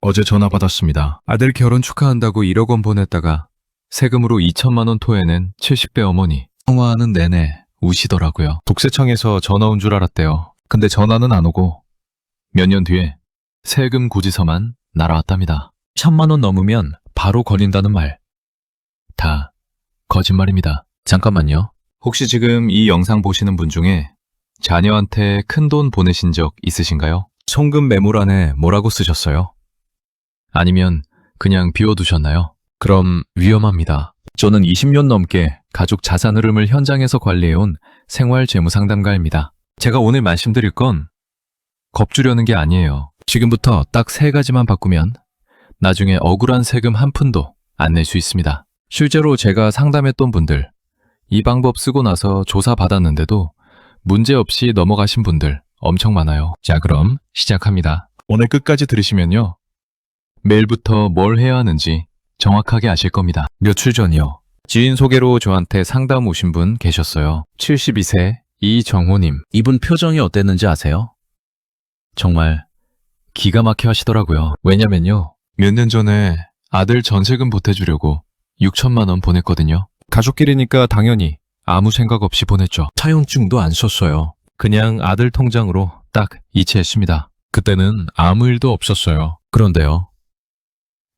어제 전화 받았습니다. 아들 결혼 축하한다고 1억 원 보냈다가 세금으로 2천만 원 토해낸 70대 어머니. 통화하는 내내 우시더라고요. 국세청에서 전화 온 줄 알았대요. 근데 전화는 안 오고 몇 년 뒤에 세금 고지서만 날아왔답니다. 1,000만 원 넘으면 바로 걸린다는 말. 다 거짓말입니다. 잠깐만요. 혹시 지금 이 영상 보시는 분 중에 자녀한테 큰돈 보내신 적 있으신가요? 송금 메모란에 뭐라고 쓰셨어요? 아니면 그냥 비워두셨나요? 그럼 위험합니다. 저는 20년 넘게 가족 자산 흐름을 현장에서 관리해온 생활재무상담가입니다. 제가 오늘 말씀드릴 건 겁주려는 게 아니에요. 지금부터 딱 3가지만 바꾸면 나중에 억울한 세금 한 푼도 안 낼 수 있습니다. 실제로 제가 상담했던 분들, 이 방법 쓰고 나서 조사받았는데도 문제없이 넘어가신 분들 엄청 많아요. 자, 그럼 시작합니다. 오늘 끝까지 들으시면요. 매일부터 뭘 해야 하는지 정확하게 아실 겁니다. 며칠 전이요. 지인 소개로 저한테 상담 오신 분 계셨어요. 72세 이정호님. 이분 표정이 어땠는지 아세요? 정말 기가 막혀 하시더라고요. 왜냐면요. 몇 년 전에 아들 전세금 보태주려고 6천만 원 보냈거든요. 가족끼리니까 당연히 아무 생각 없이 보냈죠. 차용증도 안 썼어요. 그냥 아들 통장으로 딱 이체했습니다. 그때는 아무 일도 없었어요. 그런데요.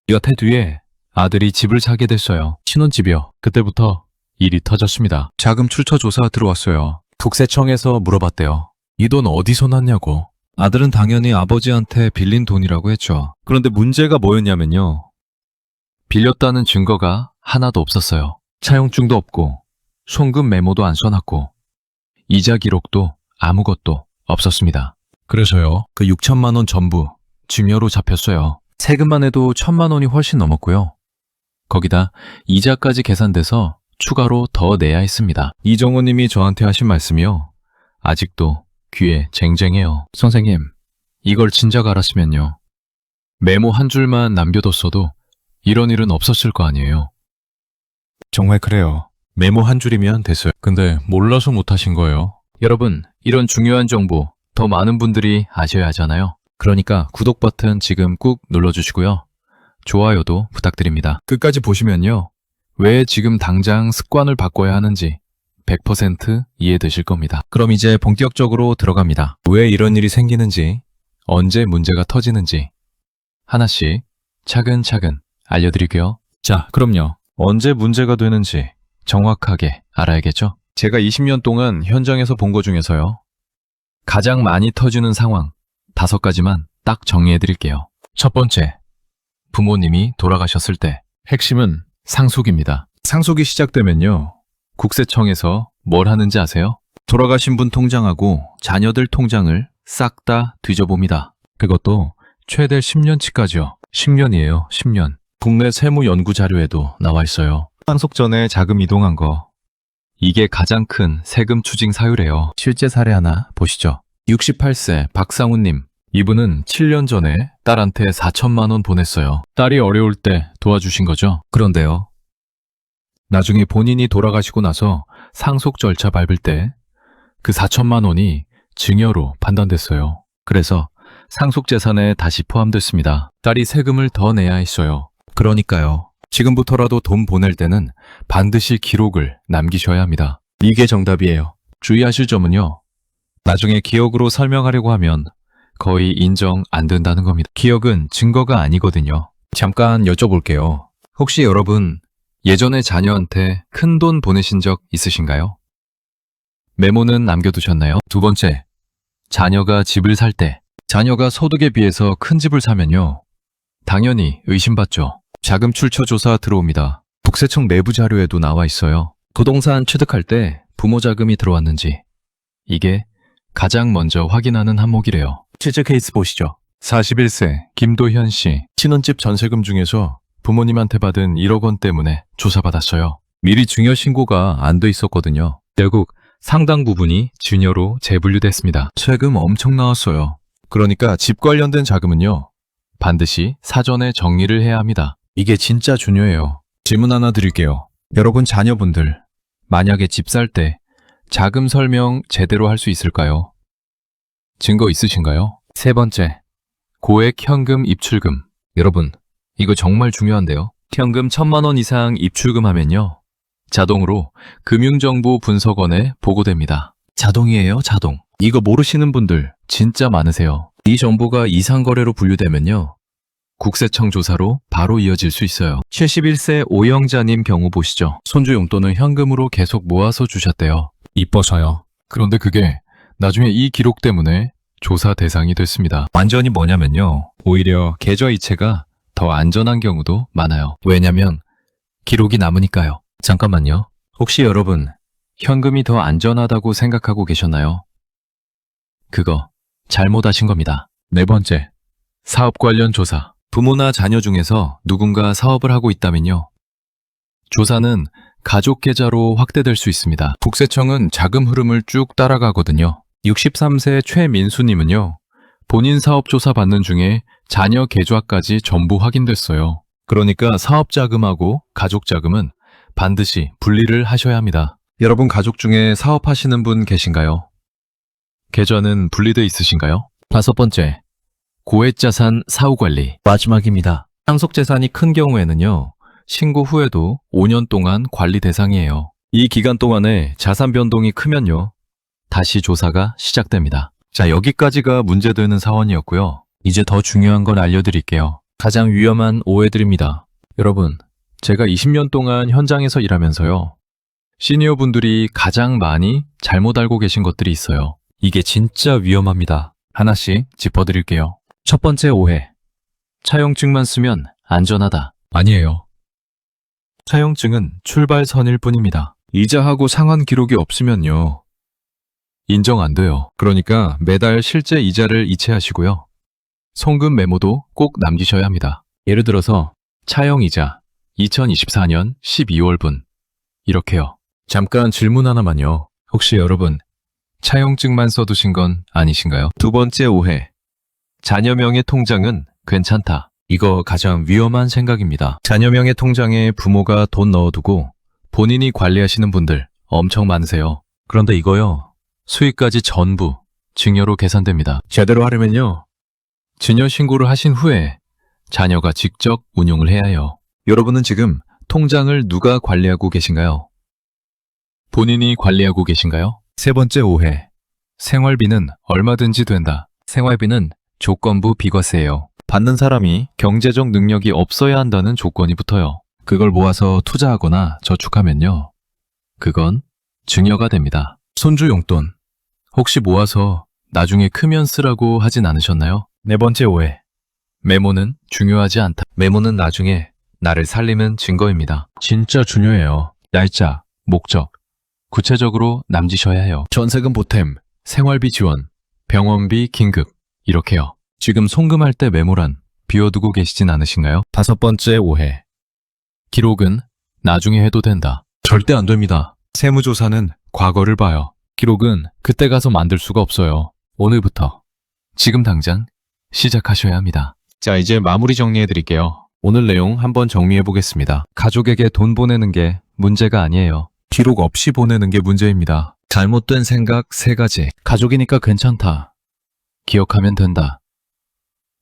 몇 해 뒤에 아들이 집을 사게 됐어요. 신혼집이요. 그때부터 일이 터졌습니다. 자금 출처 조사 들어왔어요. 국세청에서 물어봤대요. 이 돈 어디서 났냐고. 아들은 당연히 아버지한테 빌린 돈이라고 했죠. 그런데 문제가 뭐였냐면요. 빌렸다는 증거가 하나도 없었어요. 차용증도 없고 송금 메모도 안 써놨고 이자 기록도 아무것도 없었습니다. 그래서요. 그 6천만 원 전부 증여로 잡혔어요. 세금만 해도 1,000만 원이 훨씬 넘었고요. 거기다 이자까지 계산돼서 추가로 더 내야 했습니다. 이정호 님이 저한테 하신 말씀이요. 아직도 귀에 쟁쟁해요. 선생님, 이걸 진작 알았으면요. 메모 한 줄만 남겨뒀어도 이런 일은 없었을 거 아니에요. 정말 그래요. 메모 한 줄이면 됐어요. 근데 몰라서 못하신 거예요. 여러분, 이런 중요한 정보 더 많은 분들이 아셔야 하잖아요. 그러니까 구독 버튼 지금 꾹 눌러주시고요. 좋아요도 부탁드립니다. 끝까지 보시면요. 왜 지금 당장 습관을 바꿔야 하는지 100% 이해되실 겁니다. 그럼 이제 본격적으로 들어갑니다. 왜 이런 일이 생기는지, 언제 문제가 터지는지 하나씩 차근차근 알려드릴게요. 자, 그럼요. 언제 문제가 되는지 정확하게 알아야겠죠? 제가 20년 동안 현장에서 본 거 중에서요. 가장 많이 터지는 상황 5가지만 딱 정리해 드릴게요. 첫 번째, 부모님이 돌아가셨을 때 핵심은 상속입니다. 상속이 시작되면요. 국세청에서 뭘 하는지 아세요? 돌아가신 분 통장하고 자녀들 통장을 싹 다 뒤져봅니다. 그것도 최대 10년치까지요. 10년이에요, 10년. 국내 세무 연구 자료에도 나와 있어요. 상속 전에 자금 이동한 거. 이게 가장 큰 세금 추징 사유래요. 실제 사례 하나 보시죠. 68세 박상훈님. 이분은 7년 전에 딸한테 4천만 원 보냈어요. 딸이 어려울 때 도와주신 거죠. 그런데요. 나중에 본인이 돌아가시고 나서 상속 절차 밟을 때 그 4천만 원이 증여로 판단됐어요. 그래서 상속 재산에 다시 포함됐습니다. 딸이 세금을 더 내야 했어요. 그러니까요. 지금부터라도 돈 보낼 때는 반드시 기록을 남기셔야 합니다. 이게 정답이에요. 주의하실 점은요. 나중에 기억으로 설명하려고 하면 거의 인정 안 된다는 겁니다. 기억은 증거가 아니거든요. 잠깐 여쭤볼게요. 혹시 여러분 예전에 자녀한테 큰 돈 보내신 적 있으신가요? 메모는 남겨두셨나요? 두 번째, 자녀가 집을 살 때 자녀가 소득에 비해서 큰 집을 사면요. 당연히 의심받죠. 자금 출처 조사 들어옵니다. 국세청 내부 자료에도 나와 있어요. 부동산 취득할 때 부모 자금이 들어왔는지 이게 가장 먼저 확인하는 항목이래요. 실제 케이스 보시죠. 41세 김도현 씨. 신혼집 전세금 중에서 부모님한테 받은 1억 원 때문에 조사받았어요. 미리 증여 신고가 안 돼 있었거든요. 결국 상당 부분이 증여로 재분류됐습니다. 세금 엄청 나왔어요. 그러니까 집 관련된 자금은요. 반드시 사전에 정리를 해야 합니다. 이게 진짜 중요해요. 질문 하나 드릴게요. 여러분 자녀분들 만약에 집 살 때 자금 설명 제대로 할 수 있을까요? 증거 있으신가요? 세 번째, 고액 현금 입출금. 여러분, 이거 정말 중요한데요. 현금 1,000만 원 이상 입출금하면요. 자동으로 금융정보분석원에 보고됩니다. 자동이에요, 자동. 이거 모르시는 분들 진짜 많으세요. 이 정보가 이상거래로 분류되면요. 국세청 조사로 바로 이어질 수 있어요. 71세 오영자님 경우 보시죠. 손주 용돈을 현금으로 계속 모아서 주셨대요. 이뻐서요. 그런데 그게 나중에 이 기록 때문에 조사 대상이 됐습니다. 완전히 뭐냐면요. 오히려 계좌이체가 더 안전한 경우도 많아요. 왜냐면 기록이 남으니까요. 잠깐만요. 혹시 여러분 현금이 더 안전하다고 생각하고 계셨나요? 그거 잘못하신 겁니다. 네 번째, 사업 관련 조사. 부모나 자녀 중에서 누군가 사업을 하고 있다면요. 조사는 가족 계좌로 확대될 수 있습니다. 국세청은 자금 흐름을 쭉 따라가거든요. 63세 최민수님은요. 본인 사업 조사 받는 중에 자녀 계좌까지 전부 확인됐어요. 그러니까 사업 자금하고 가족 자금은 반드시 분리를 하셔야 합니다. 여러분 가족 중에 사업하시는 분 계신가요? 계좌는 분리돼 있으신가요? 5번째, 고액자산 사후관리. 마지막입니다. 상속재산이 큰 경우에는요. 신고 후에도 5년 동안 관리 대상이에요. 이 기간 동안에 자산 변동이 크면요. 다시 조사가 시작됩니다. 자, 여기까지가 문제되는 사원이었고요. 이제 더 중요한 걸 알려드릴게요. 가장 위험한 오해들입니다. 여러분, 제가 20년 동안 현장에서 일하면서요. 시니어분들이 가장 많이 잘못 알고 계신 것들이 있어요. 이게 진짜 위험합니다. 하나씩 짚어드릴게요. 첫 번째 오해. 차용증만 쓰면 안전하다. 아니에요. 차용증은 출발선일 뿐입니다. 이자하고 상환 기록이 없으면요. 인정 안 돼요. 그러니까 매달 실제 이자를 이체하시고요. 송금 메모도 꼭 남기셔야 합니다. 예를 들어서 차용이자 2024년 12월분 이렇게요. 잠깐 질문 하나만요. 혹시 여러분 차용증만 써두신 건 아니신가요? 두 번째 오해. 자녀명의 통장은 괜찮다. 이거 가장 위험한 생각입니다. 자녀명의 통장에 부모가 돈 넣어두고 본인이 관리하시는 분들 엄청 많으세요. 그런데 이거요. 수익까지 전부 증여로 계산됩니다. 제대로 하려면요. 증여 신고를 하신 후에 자녀가 직접 운용을 해야 해요. 여러분은 지금 통장을 누가 관리하고 계신가요? 본인이 관리하고 계신가요? 세 번째 오해. 생활비는 얼마든지 된다. 생활비는 조건부 비과세예요. 받는 사람이 경제적 능력이 없어야 한다는 조건이 붙어요. 그걸 모아서 투자하거나 저축하면요. 그건 증여가 됩니다. 손주 용돈. 혹시 모아서 나중에 크면 쓰라고 하진 않으셨나요? 네 번째 오해. 메모는 중요하지 않다. 메모는 나중에 나를 살리는 증거입니다. 진짜 중요해요. 날짜, 목적. 구체적으로 남기셔야 해요. 전세금 보탬, 생활비 지원, 병원비 긴급. 이렇게요. 지금 송금할 때 메모란 비워두고 계시진 않으신가요? 다섯 번째 오해. 기록은 나중에 해도 된다. 절대 안 됩니다. 세무조사는 과거를 봐요. 기록은 그때 가서 만들 수가 없어요. 오늘부터, 지금 당장 시작하셔야 합니다. 자, 이제 마무리 정리해 드릴게요. 오늘 내용 한번 정리해 보겠습니다. 가족에게 돈 보내는 게 문제가 아니에요. 기록 없이 보내는 게 문제입니다. 잘못된 생각 3가지. 가족이니까 괜찮다. 기억하면 된다.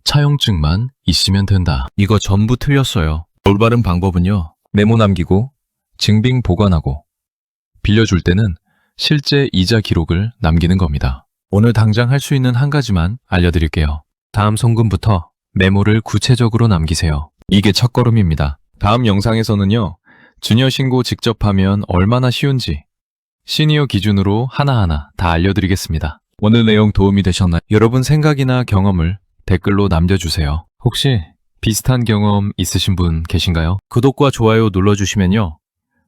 차용증만 있으면 된다. 이거 전부 틀렸어요. 올바른 방법은요. 메모 남기고 증빙 보관하고 빌려줄 때는 실제 이자 기록을 남기는 겁니다. 오늘 당장 할 수 있는 한 가지만 알려드릴게요. 다음 송금부터 메모를 구체적으로 남기세요. 이게 첫걸음입니다. 다음 영상에서는요. 증여 신고 직접 하면 얼마나 쉬운지 시니어 기준으로 하나하나 다 알려드리겠습니다. 오늘 내용 도움이 되셨나요? 여러분 생각이나 경험을 댓글로 남겨주세요. 혹시 비슷한 경험 있으신 분 계신가요? 구독과 좋아요 눌러주시면요.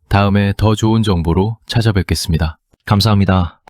다음에 더 좋은 정보로 찾아뵙겠습니다. 감사합니다.